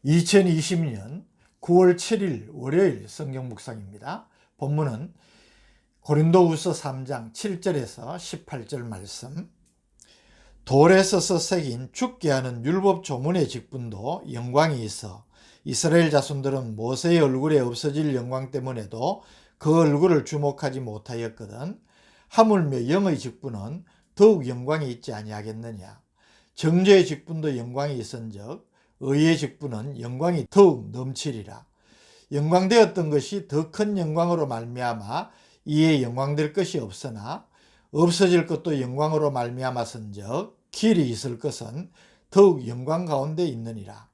2020년 9월 7일 월요일 성경 묵상입니다. 본문은 고린도후서 3장 7절에서 18절 말씀. 돌에 써서 새긴 죽게 하는 율법 조문의 직분도 영광이 있어 이스라엘 자손들은 모세의 얼굴에 없어질 영광 때문에도 그 얼굴을 주목하지 못하였거든. 하물며 영의 직분은 더욱 영광이 있지 아니하겠느냐. 정죄의 직분도 영광이 있은즉 의의 직분은 영광이 더욱 넘치리라. 영광되었던 것이 더 큰 영광으로 말미암아 이에 영광될 것이 없으나 없어질 것도 영광으로 말미암았은즉 길이 있을 것은 더욱 영광 가운데 있느니라.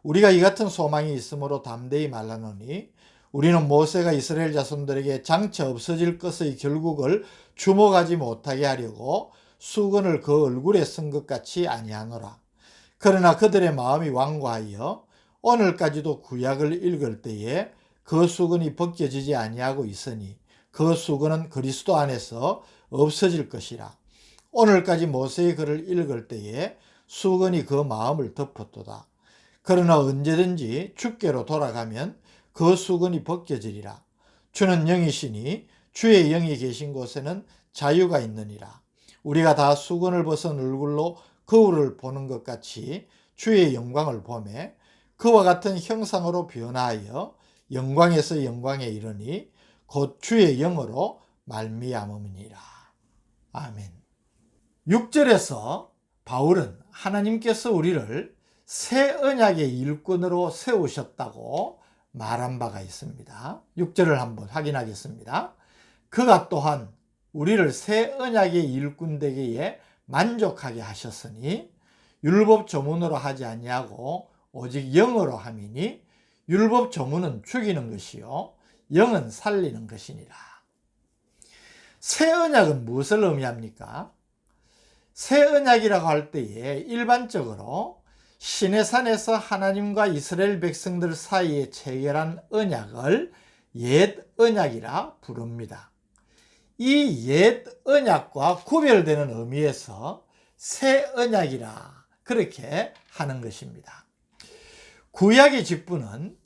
우리가 이 같은 소망이 있으므로 담대히 말하노니 우리는 모세가 이스라엘 자손들에게 장차 없어질 것의 결국을 주목하지 못하게 하려고 수건을 그 얼굴에 쓴 것 같이 아니하노라. 그러나 그들의 마음이 완고하여 오늘까지도 구약을 읽을 때에 그 수건이 벗겨지지 아니하고 있으니 그 수건은 그리스도 안에서 없어질 것이라. 오늘까지 모세의 글을 읽을 때에 수건이 그 마음을 덮었도다. 그러나 언제든지 주께로 돌아가면 그 수건이 벗겨지리라. 주는 영이시니 주의 영이 계신 곳에는 자유가 있느니라. 우리가 다 수건을 벗은 얼굴로 거울을 보는 것 같이 주의 영광을 보매 그와 같은 형상으로 변화하여 영광에서 영광에 이르니 곧 주의 영으로 말미암음이니라. 아멘. 6절에서 바울은 하나님께서 우리를 새 언약의 일꾼으로 세우셨다고 말한 바가 있습니다. 6절을 한번 확인하겠습니다. 그가 또한 우리를 새 언약의 일꾼 되기에 만족하게 하셨으니 율법 조문으로 하지 아니하고 오직 영으로 함이니 율법 조문은 죽이는 것이요 영은 살리는 것이니라. 새 언약은 무엇을 의미합니까? 새 언약이라고 할 때에 일반적으로 시내산에서 하나님과 이스라엘 백성들 사이에 체결한 언약을 옛 언약이라 부릅니다. 이 옛 언약과 구별되는 의미에서 새 언약이라 그렇게 하는 것입니다. 구약의 직분은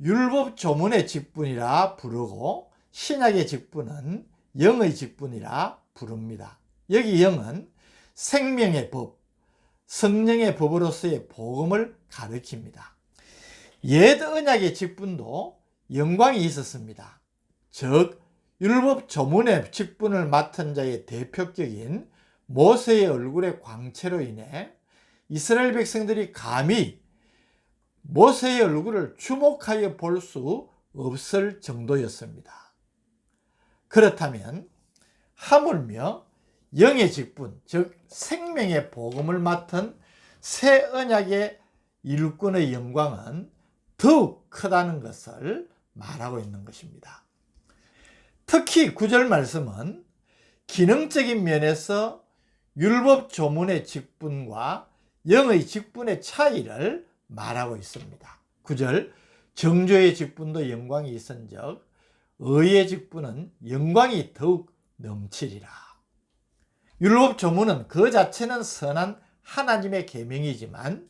율법 조문의 직분이라 부르고 신약의 직분은 영의 직분이라 부릅니다. 여기 영은 생명의 법, 성령의 법으로서의 복음을 가리킵니다. 옛 언약의 직분도 영광이 있었습니다. 즉 율법 조문의 직분을 맡은 자의 대표격인 모세의 얼굴의 광채로 인해 이스라엘 백성들이 감히 모세의 얼굴을 주목하여 볼 수 없을 정도였습니다. 그렇다면 하물며 영의 직분, 즉 생명의 복음을 맡은 새 언약의 일꾼의 영광은 더욱 크다는 것을 말하고 있는 것입니다. 특히 9절 말씀은 기능적인 면에서 율법 조문의 직분과 영의 직분의 차이를 말하고 있습니다. 9절 정죄의 직분도 영광이 있은즉 의의 직분은 영광이 더욱 넘치리라. 율법 조문은 그 자체는 선한 하나님의 계명이지만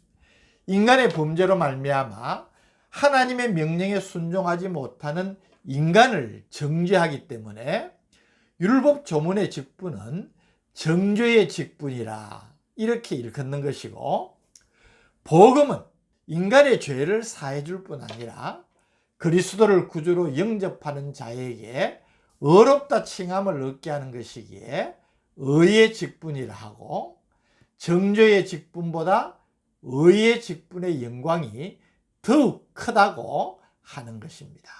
인간의 범죄로 말미암아 하나님의 명령에 순종하지 못하는 인간을 정죄하기 때문에 율법 조문의 직분은 정죄의 직분이라 이렇게 일컫는 것이고, 복음은 인간의 죄를 사해 줄 뿐 아니라 그리스도를 구주로 영접하는 자에게 의롭다 칭함을 얻게 하는 것이기에 의의 직분이라 하고, 정죄의 직분보다 의의 직분의 영광이 더욱 크다고 하는 것입니다.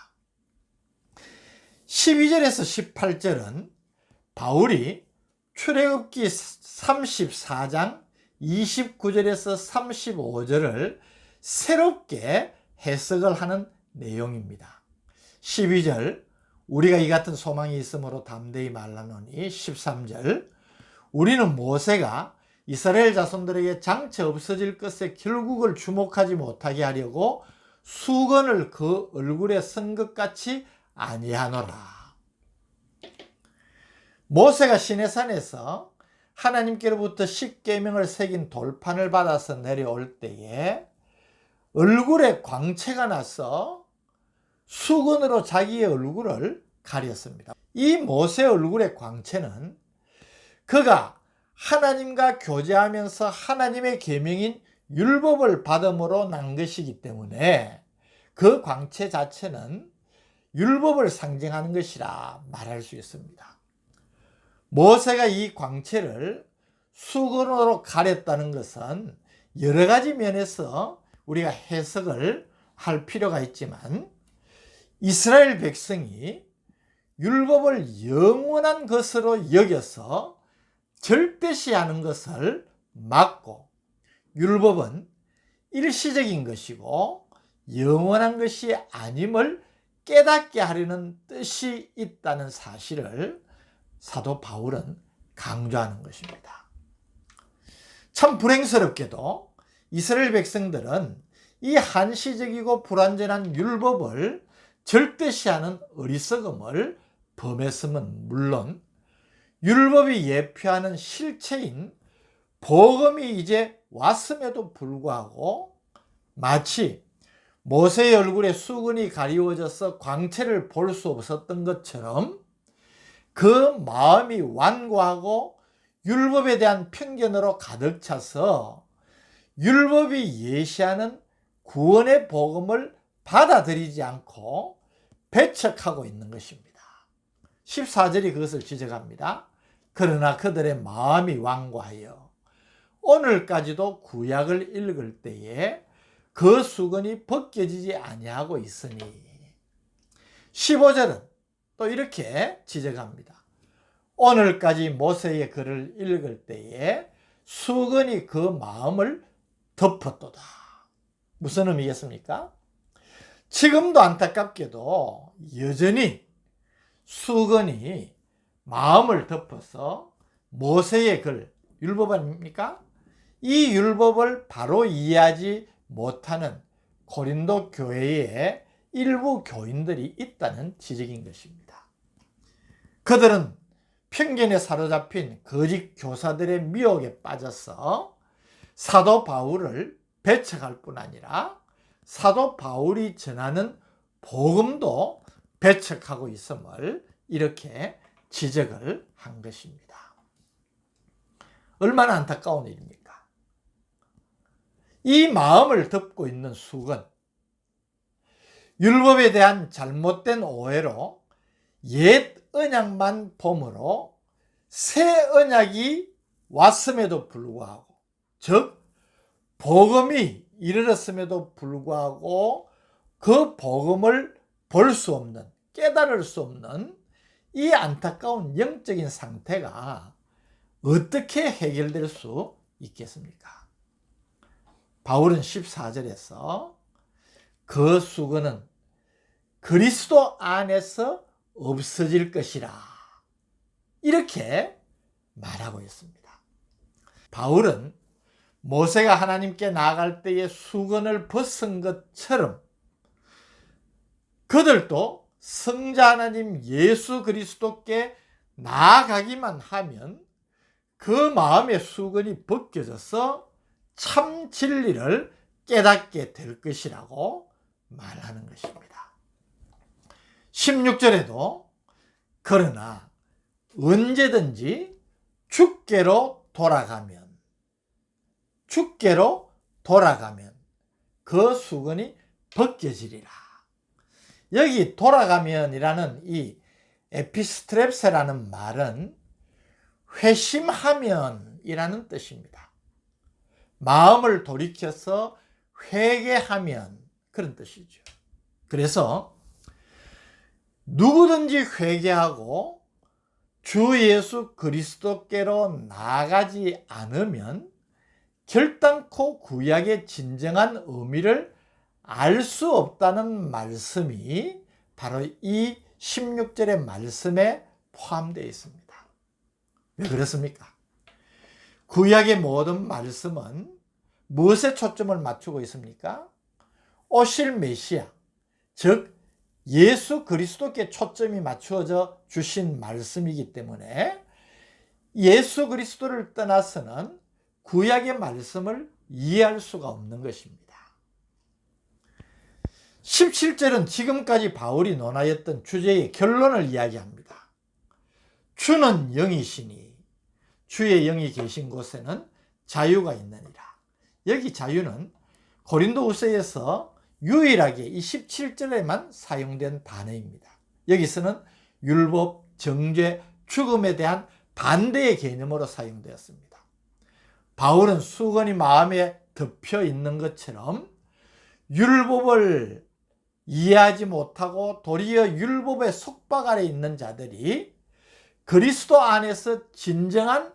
12절에서 18절은 바울이 출애굽기 34장 29절에서 35절을 새롭게 해석을 하는 내용입니다. 12절 우리가 이 같은 소망이 있으므로 담대히 말하노니, 13절 우리는 모세가 이스라엘 자손들에게 장차 없어질 것의 결국을 주목하지 못하게 하려고 수건을 그 얼굴에 쓴 것 같이 아니하노라. 모세가 시내산에서 하나님께로부터 십계명을 새긴 돌판을 받아서 내려올 때에 얼굴에 광채가 나서 수건으로 자기의 얼굴을 가렸습니다. 이 모세 얼굴의 광채는 그가 하나님과 교제하면서 하나님의 계명인 율법을 받음으로 난 것이기 때문에 그 광채 자체는 율법을 상징하는 것이라 말할 수 있습니다. 모세가 이 광채를 수건으로 가렸다는 것은 여러 가지 면에서 우리가 해석을 할 필요가 있지만, 이스라엘 백성이 율법을 영원한 것으로 여겨서 절대시하는 것을 막고, 율법은 일시적인 것이고 영원한 것이 아님을 깨닫게 하려는 뜻이 있다는 사실을 사도 바울은 강조하는 것입니다. 참 불행스럽게도 이스라엘 백성들은 이 한시적이고 불완전한 율법을 절대시하는 어리석음을 범했음은 물론, 율법이 예표하는 실체인 복음이 이제 왔음에도 불구하고 마치 모세의 얼굴에 수건이 가리워져서 광채를 볼 수 없었던 것처럼 그 마음이 완고하고 율법에 대한 편견으로 가득 차서 율법이 예시하는 구원의 복음을 받아들이지 않고 배척하고 있는 것입니다. 14절이 그것을 지적합니다. 그러나 그들의 마음이 완고하여 오늘까지도 구약을 읽을 때에 그 수건이 벗겨지지 아니하고 있으니. 15절은 또 이렇게 지적합니다. 오늘까지 모세의 글을 읽을 때에 수건이 그 마음을 덮었도다. 무슨 의미겠습니까? 지금도 안타깝게도 여전히 수건이 마음을 덮어서 모세의 글, 율법 아닙니까? 이 율법을 바로 이해하지 못하는 고린도 교회의 일부 교인들이 있다는 지적인 것입니다. 그들은 편견에 사로잡힌 거짓 교사들의 미혹에 빠져서 사도 바울을 배척할 뿐 아니라 사도 바울이 전하는 복음도 배척하고 있음을 이렇게 지적을 한 것입니다. 얼마나 안타까운 일입니까? 이 마음을 덮고 있는 수건, 율법에 대한 잘못된 오해로 옛 언약만 봄으로 새 언약이 왔음에도 불구하고, 즉 복음이 이르렀음에도 불구하고 그 복음을 볼 수 없는, 깨달을 수 없는 이 안타까운 영적인 상태가 어떻게 해결될 수 있겠습니까? 바울은 14절에서 그 수건은 그리스도 안에서 없어질 것이라 이렇게 말하고 있습니다. 바울은 모세가 하나님께 나아갈 때에 수건을 벗은 것처럼 그들도 성자 하나님 예수 그리스도께 나아가기만 하면 그 마음의 수건이 벗겨져서 참 진리를 깨닫게 될 것이라고 말하는 것입니다. 16절에도 그러나 언제든지 주께로 돌아가면 그 수건이 벗겨지리라. 여기 돌아가면이라는 이 에피스트랩세라는 말은 회심하면이라는 뜻입니다. 마음을 돌이켜서 회개하면 그런 뜻이죠. 그래서 누구든지 회개하고 주 예수 그리스도께로 나아가지 않으면 결단코 구약의 진정한 의미를 알 수 없다는 말씀이 바로 이 16절의 말씀에 포함되어 있습니다. 왜 그렇습니까? 구약의 모든 말씀은 무엇에 초점을 맞추고 있습니까? 오실 메시아, 즉 예수 그리스도께 초점이 맞추어져 주신 말씀이기 때문에 예수 그리스도를 떠나서는 구약의 말씀을 이해할 수가 없는 것입니다. 17절은 지금까지 바울이 논하였던 주제의 결론을 이야기합니다. 주는 영이시니 주의 영이 계신 곳에는 자유가 있느니라. 여기 자유는 고린도후서에서 유일하게 이 17절에만 사용된 단어입니다. 여기서는 율법, 정죄, 죽음에 대한 반대의 개념으로 사용되었습니다. 바울은 수건이 마음에 덮여 있는 것처럼 율법을 이해하지 못하고 도리어 율법의 속박 아래 있는 자들이 그리스도 안에서 진정한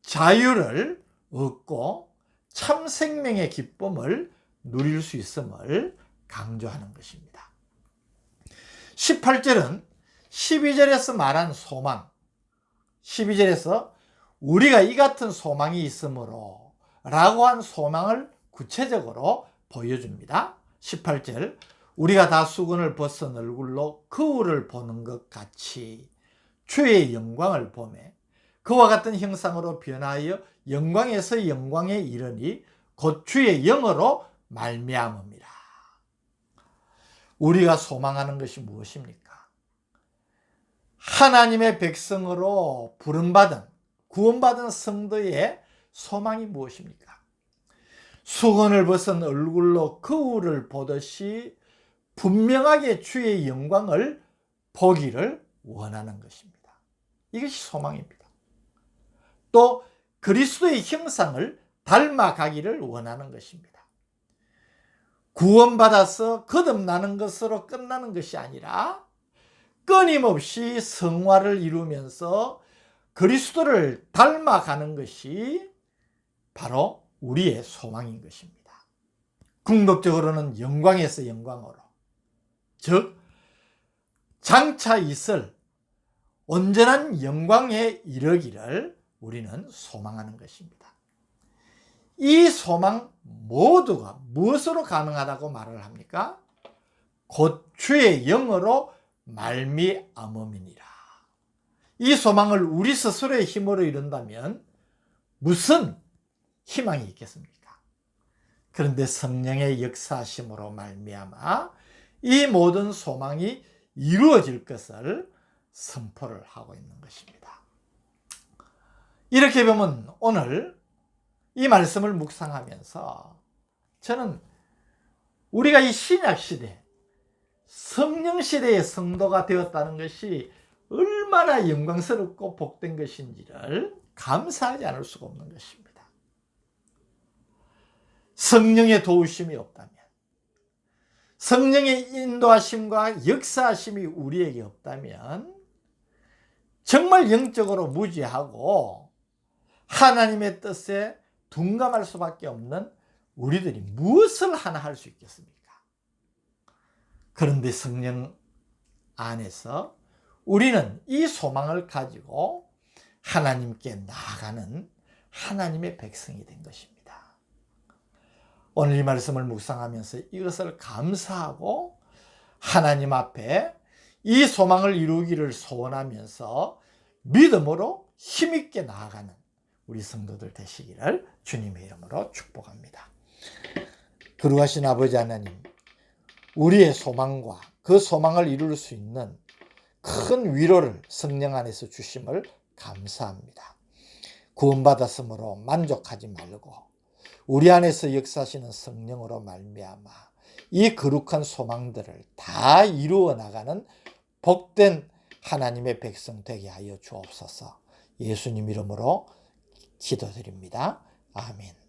자유를 얻고 참 생명의 기쁨을 누릴 수 있음을 강조하는 것입니다. 18절은 12절에서 말한 소망, 12절에서 우리가 이 같은 소망이 있으므로 라고 한 소망을 구체적으로 보여줍니다. 18절, 우리가 다 수건을 벗은 얼굴로 거울을 보는 것 같이 주의 영광을 보매 그와 같은 형상으로 변하여 영광에서 영광에 이르니 곧 주의 영으로 말미암음이라. 우리가 소망하는 것이 무엇입니까? 하나님의 백성으로 부름받은 구원받은 성도의 소망이 무엇입니까? 수건을 벗은 얼굴로 거울을 보듯이 분명하게 주의 영광을 보기를 원하는 것입니다. 이것이 소망입니다. 또 그리스도의 형상을 닮아가기를 원하는 것입니다. 구원받아서 거듭나는 것으로 끝나는 것이 아니라 끊임없이 성화를 이루면서 그리스도를 닮아가는 것이 바로 우리의 소망인 것입니다. 궁극적으로는 영광에서 영광으로, 즉 장차 있을 온전한 영광에 이르기를 우리는 소망하는 것입니다. 이 소망 모두가 무엇으로 가능하다고 말을 합니까? 곧 주의 영으로 말미암음이니라. 이 소망을 우리 스스로의 힘으로 이룬다면 무슨 희망이 있겠습니까? 그런데 성령의 역사하심으로 말미암아 이 모든 소망이 이루어질 것을 선포를 하고 있는 것입니다. 이렇게 보면 오늘 이 말씀을 묵상하면서 저는 우리가 이 신약시대, 성령시대의 성도가 되었다는 것이 얼마나 영광스럽고 복된 것인지를 감사하지 않을 수가 없는 것입니다. 성령의 도우심이 없다면, 성령의 인도하심과 역사하심이 우리에게 없다면 정말 영적으로 무지하고 하나님의 뜻에 둔감할 수밖에 없는 우리들이 무엇을 하나 할 수 있겠습니까? 그런데 성령 안에서 우리는 이 소망을 가지고 하나님께 나아가는 하나님의 백성이 된 것입니다. 오늘 이 말씀을 묵상하면서 이것을 감사하고 하나님 앞에 이 소망을 이루기를 소원하면서 믿음으로 힘있게 나아가는 우리 성도들 되시기를 주님의 이름으로 축복합니다. 거룩하신 아버지 하나님, 우리의 소망과 그 소망을 이룰 수 있는 큰 위로를 성령 안에서 주심을 감사합니다. 구원받았으므로 만족하지 말고 우리 안에서 역사하시는 성령으로 말미암아 이 거룩한 소망들을 다 이루어 나가는 복된 하나님의 백성 되게 하여 주옵소서. 예수님 이름으로 기도드립니다. 아멘.